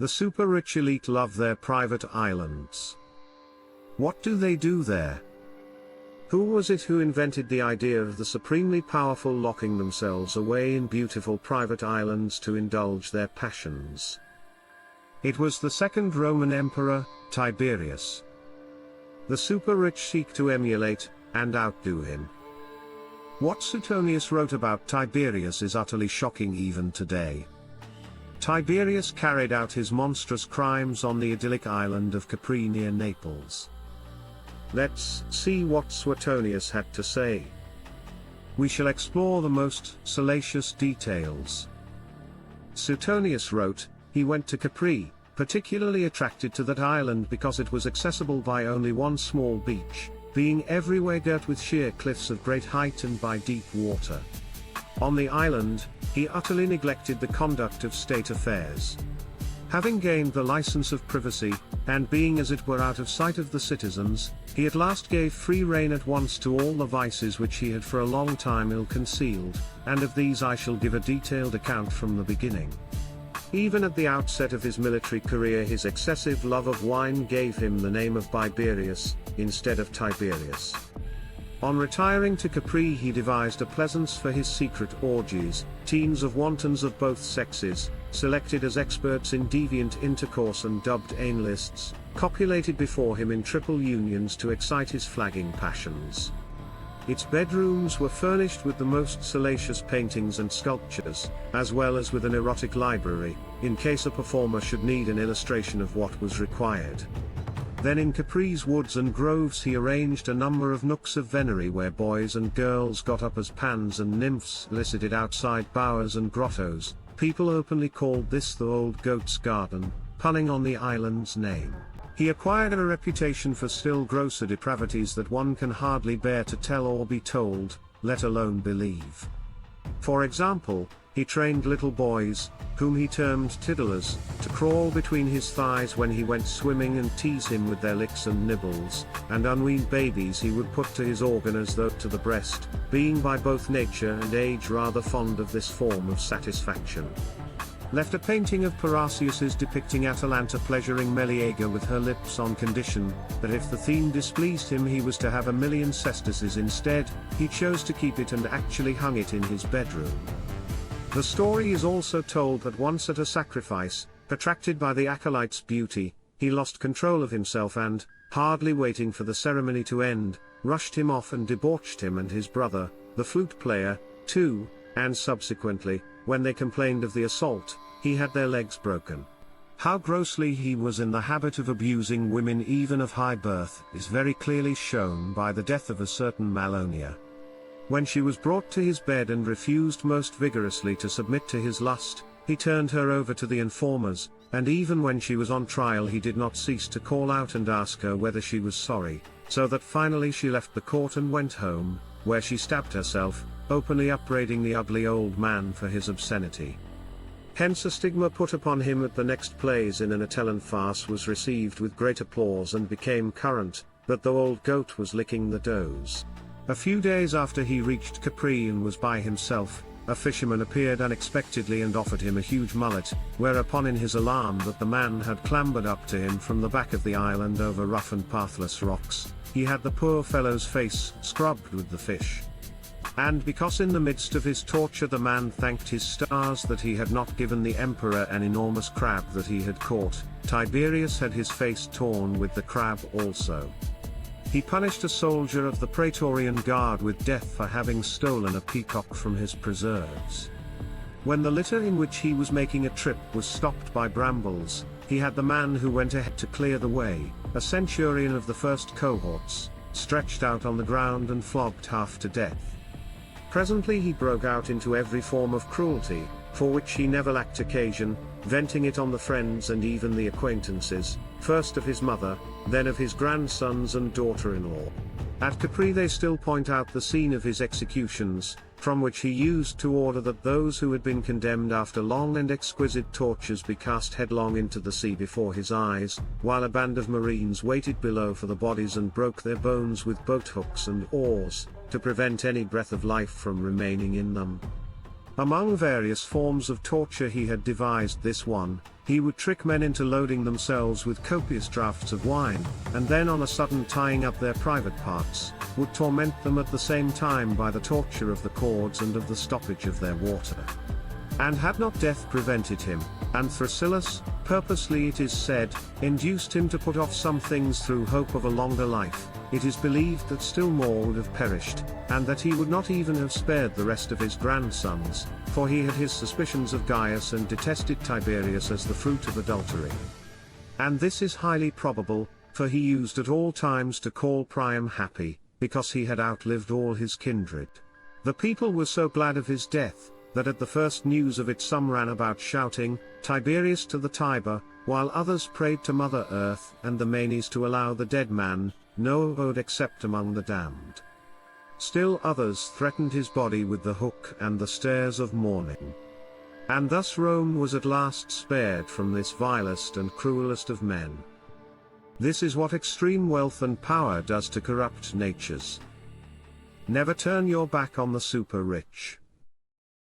The super-rich elite love their private islands. What do they do there? Who was it who invented the idea of the supremely powerful locking themselves away in beautiful private islands to indulge their passions? It was the second Roman emperor, Tiberius. The super-rich seek to emulate and outdo him. What Suetonius wrote about Tiberius is utterly shocking even today. Tiberius carried out his monstrous crimes on the idyllic island of Capri near Naples. Let's see what Suetonius had to say. We shall explore the most salacious details. Suetonius wrote, "He went to Capri, particularly attracted to that island because it was accessible by only one small beach, being everywhere girt with sheer cliffs of great height and by deep water. On the island, he utterly neglected the conduct of state affairs. Having gained the license of privacy, and being as it were out of sight of the citizens, he at last gave free rein at once to all the vices which he had for a long time ill-concealed, and of these I shall give a detailed account from the beginning. Even at the outset of his military career his excessive love of wine gave him the name of Biberius, instead of Tiberius. On retiring to Capri he devised a pleasance for his secret orgies, teams of wantons of both sexes, selected as experts in deviant intercourse and dubbed analysts, copulated before him in triple unions to excite his flagging passions. Its bedrooms were furnished with the most salacious paintings and sculptures, as well as with an erotic library, in case a performer should need an illustration of what was required. Then in Capri's woods and groves he arranged a number of nooks of venery where boys and girls got up as pans and nymphs elicited outside bowers and grottos. People openly called this the Old Goat's Garden, punning on the island's name. He acquired a reputation for still grosser depravities that one can hardly bear to tell or be told, let alone believe. For example, he trained little boys, whom he termed tiddlers, to crawl between his thighs when he went swimming and tease him with their licks and nibbles, and unweaned babies he would put to his organ as though to the breast, being by both nature and age rather fond of this form of satisfaction. Left a painting of Parrhasius's depicting Atalanta pleasuring Meleager with her lips on condition that if the theme displeased him he was to have 1,000,000 sesterces instead. He chose to keep it and actually hung it in his bedroom. The story is also told that once at a sacrifice, attracted by the acolyte's beauty, he lost control of himself and, hardly waiting for the ceremony to end, rushed him off and debauched him and his brother, the flute player, too, and subsequently, when they complained of the assault, he had their legs broken. How grossly he was in the habit of abusing women even of high birth is very clearly shown by the death of a certain Mallonia. When she was brought to his bed and refused most vigorously to submit to his lust, he turned her over to the informers, and even when she was on trial he did not cease to call out and ask her whether she was sorry, so that finally she left the court and went home, where she stabbed herself, openly upbraiding the ugly old man for his obscenity. Hence a stigma put upon him at the next plays in an Atellan farce was received with great applause and became current, that the old goat was licking the does. A few days after he reached Capri and was by himself, a fisherman appeared unexpectedly and offered him a huge mullet, whereupon in his alarm that the man had clambered up to him from the back of the island over rough and pathless rocks, he had the poor fellow's face scrubbed with the fish. And because in the midst of his torture the man thanked his stars that he had not given the emperor an enormous crab that he had caught, Tiberius had his face torn with the crab also. He punished a soldier of the Praetorian Guard with death for having stolen a peacock from his preserves. When the litter in which he was making a trip was stopped by brambles, he had the man who went ahead to clear the way, a centurion of the first cohorts, stretched out on the ground and flogged half to death. Presently he broke out into every form of cruelty, for which he never lacked occasion, venting it on the friends and even the acquaintances, first of his mother, then of his grandsons and daughter-in-law. At Capri they still point out the scene of his executions, from which he used to order that those who had been condemned after long and exquisite tortures be cast headlong into the sea before his eyes, while a band of marines waited below for the bodies and broke their bones with boat hooks and oars, to prevent any breath of life from remaining in them. Among various forms of torture he had devised this one: he would trick men into loading themselves with copious draughts of wine, and then on a sudden tying up their private parts, would torment them at the same time by the torture of the cords and of the stoppage of their water. And had not death prevented him, and Thrasyllus, purposely it is said, induced him to put off some things through hope of a longer life, it is believed that still more would have perished, and that he would not even have spared the rest of his grandsons, for he had his suspicions of Gaius and detested Tiberius as the fruit of adultery. And this is highly probable, for he used at all times to call Priam happy, because he had outlived all his kindred. The people were so glad of his death, that at the first news of it some ran about shouting, "Tiberius to the Tiber," while others prayed to Mother Earth and the Manes to allow the dead man no abode except among the damned. Still others threatened his body with the hook and the stairs of mourning. And thus Rome was at last spared from this vilest and cruelest of men. This is what extreme wealth and power does to corrupt natures. Never turn your back on the super-rich.